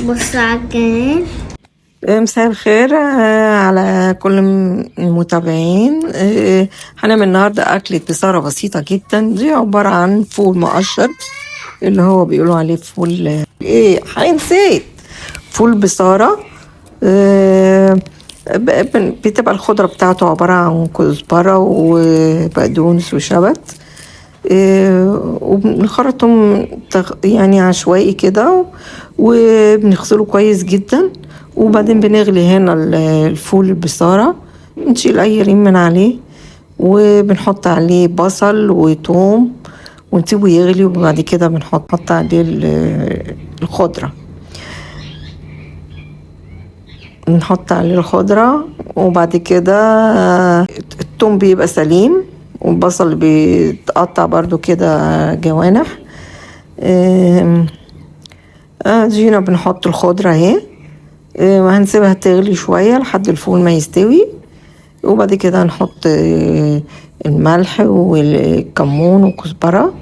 بص على الجمال. مساء الخير على كل المتابعين. هنعمل النهاردة أكلة بصارة بسيطة جدا. دي عبارة عن فول مقشر اللي هو بيقولوا عليه فول نسيت فول بصارة. بتبقى الخضرة بتاعته عبارة عن كزبرة وبقدونس وشبت، وبنخرطهم يعني عشوائي كده، وبنغسله كويس جدا. وبعدين بنغلي هنا الفول البصارة، نشيل أي ريم من عليه، وبنحط عليه بصل وتوم ونسيبه يغلي. وبعد كده بنحط عليه الخضرة، نحط عليه الخضرة. وبعد كده التوم بيبقى سليم، والبصل بيتقطع برضو كده جوانح. جينا بنحط الخضرة اهي، وهنسيبها تغلي شوية لحد الفول ما يستوي. وبعد كده هنحط الملح والكمون وكزبرة.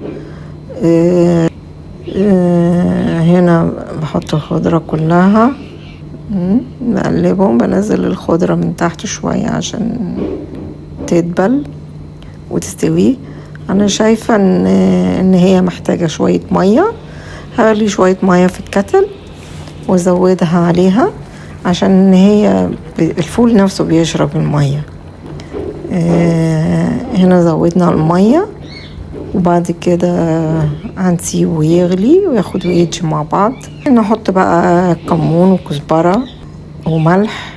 هنا بحط الخضرة كلها، بقلبهم، بنزل الخضرة من تحت شوية عشان تدبل وتستوي. انا شايفة ان هي محتاجة شوية مية. هغلي شوية مية في الكتل وازودها عليها عشان هي الفول نفسه بيشرب المية. هنا زودنا المية، وبعد كده هنسيبه يغلي وياخد ويجي مع بعض. نحط بقى كمون وكزبرة وملح،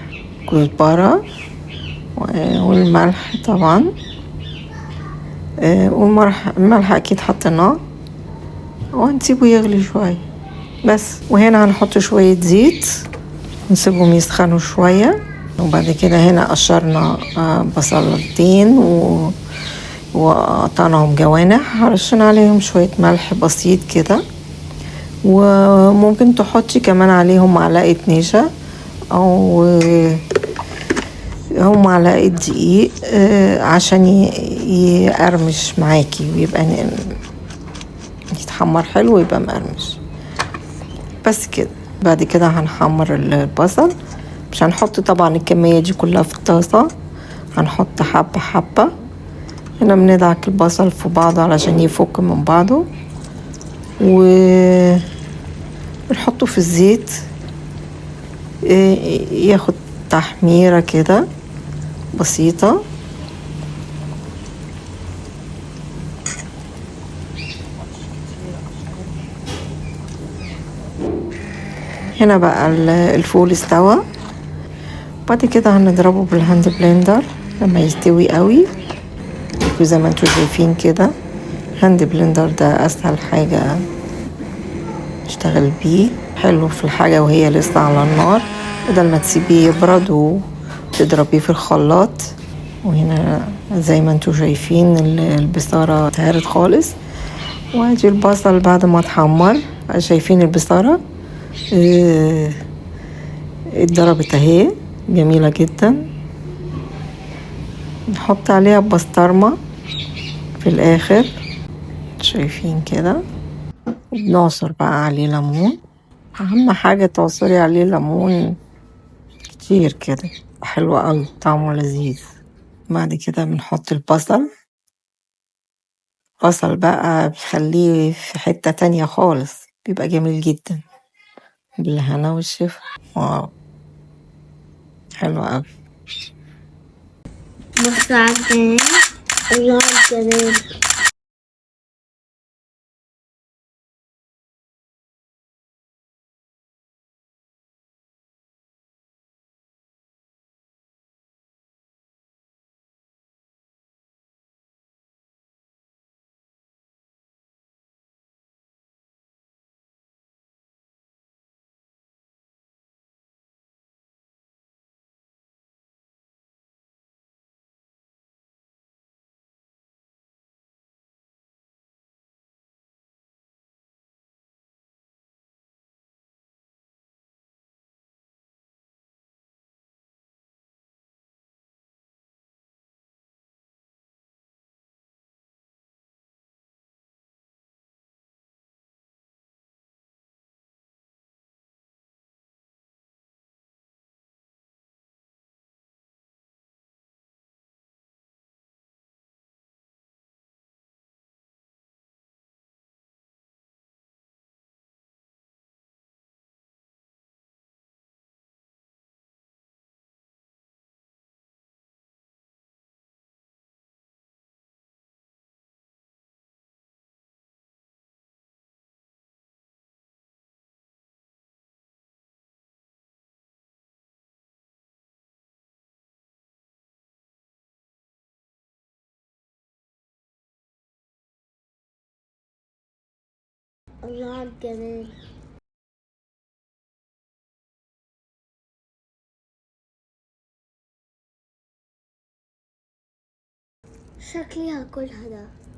كزبرة والملح طبعا، الملح اكيد حطيناه، وهنسيبه يغلي شوية بس. وهنا هنحط شوية زيت نسيبهم يسخنوا شوية. وبعد كده هنا قشرنا بصلتين وقطعناهم جوانح، رشنا عليهم شوية ملح بسيط كده، وممكن تحطي كمان عليهم معلقة نشا أو معلقة دقيق عشان يقرمش معاكي ويبقى يتحمر حلو ويبقى مقرمش بس كده. بعد كده هنحمر البصل، مش هنحط طبعا الكمية دي كلها في الطاسة، هنحط حبة حبة. هنا بندعك البصل في بعضه علشان يفك من بعضه، ونحطه في الزيت ياخد تحميرة كده بسيطة. هنا بقى الفول استوى. بعد كده هنضربه بالهاند بلندر لما يستوي قوي، وزي ما انتوا شايفين كده. هاند بلندر ده اسهل حاجة اشتغل بيه، حلو في الحاجة وهي لسه على النار، بدل ما تسيبيه يبرد وتضربيه في الخلاط. وهنا زي ما انتوا شايفين البصارة اتهرت خالص. وادي البصل بعد ما اتحمر، شايفين البصارة اتضربت اهي، جميلة جدا. نحط عليها بسطرمة في الاخر، شايفين كده. وبنعصر بقى عليه ليمون، اهم حاجة تعصري عليه ليمون كتير كده، حلو قوي، طعمه لذيذ. بعد كده بنحط البصل بقى بيخليه في حتة تانية خالص، بيبقى جميل جدا. بالهنا والشفا. واو، حلو قوي. بص على الجمال. الله على الجمال. الله على الجمال. شكلي هاكلها ده.